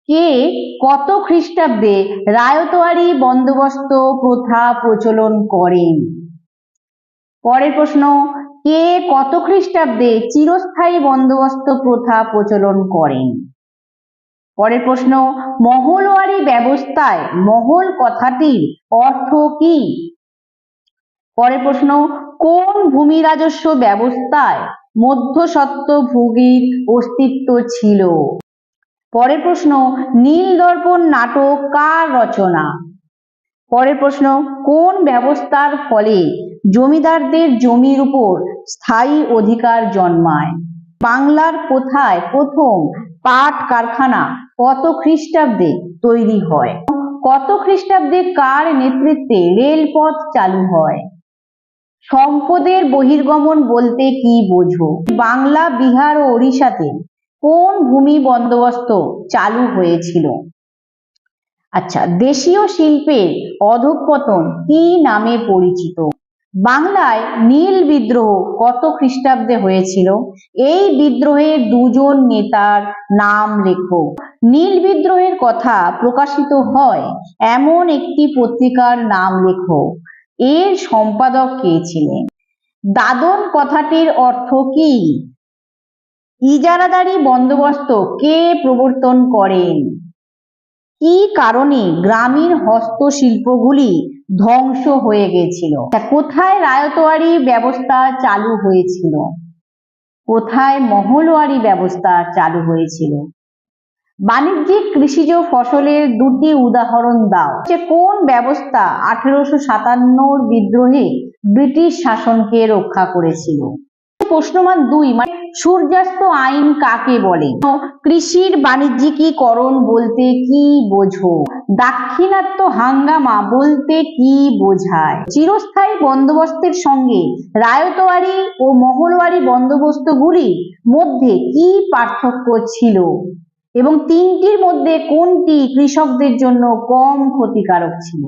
কে কত খ্রিস্টাব্দে রায়তওয়ারি বন্দোবস্ত প্রথা প্রচলন করেন? পরের প্রশ্ন, কে কত খ্রিস্টাব্দে চিরস্থায়ী বন্দোবস্ত প্রথা প্রচলন করেন? পরের প্রশ্ন, মহলওয়ারি ব্যবস্থায় মহল কথাটির অর্থ কি? পরের প্রশ্ন, কোন ভূমি রাজস্ব ব্যবস্থায় মধ্যস্বত্বভোগীর অস্তিত্ব ছিল? পরের প্রশ্ন, নীলদর্পণ নাটক কার রচনা? পরের প্রশ্ন, কোন ব্যবস্থার ফলে জমিদারদের জমির উপর স্থায়ী অধিকার জন্মায়? বাংলার কোথায় প্রথম পাট কারখানা কত খ্রিস্টাব্দে তৈরি হয়? কত খ্রিস্টাব্দে কার নেতৃত্বে রেলপথ চালু হয়? সম্পদের বহির্গমন বলতে কি বোঝো? বাংলা, বিহার ও ওড়িশাতে কোন ভূমি বন্দোবস্ত চালু হয়েছিল? আচ্ছা, দেশীয় শিল্পের অধঃপতন কি নামে পরিচিত? বাংলায় নীল বিদ্রোহ কত খ্রিস্টাব্দে হয়েছিল? এই বিদ্রোহের দুজন নেতার নাম লেখো। নীল বিদ্রোহের কথা প্রকাশিত হয় এমন একটি পত্রিকার নাম লেখো। এর সম্পাদক কে ছিলেন? দাদন কথাটির অর্থ কি? ইজারাদারি বন্দোবস্ত কে প্রবর্তন করেন? কি কারণে গ্রামীণ হস্তশিল্পগুলি ধ্বংস হয়ে গেছিল? কোথায় রায়তওয়ারি ব্যবস্থা চালু হয়েছিল? কোথায় মহলওয়ারি ব্যবস্থা চালু হয়েছিল? বাণিজ্যিক কৃষিজ ফসলের দুটি উদাহরণ দাও। কোন ব্যবস্থা 1857 বিদ্রোহে ব্রিটিশ শাসনকে রক্ষা করেছিল? প্রশ্নমান 2, মানে সূর্যাস্ত আইন কাকে বলে? কৃষির বাণিজ্যিকীকরণ বলতে কি বোঝো? দাক্ষিণাত্য হাঙ্গামা বলতে কি বোঝায়? চিরস্থায়ী বন্দোবস্তের সঙ্গে রায়তওয়ারি ও মহলওয়ারি বন্দোবস্তগুলির মধ্যে কি পার্থক্য ছিল এবং তিনটির মধ্যে কোনটি কৃষকদের জন্য কম ক্ষতিকারক ছিল?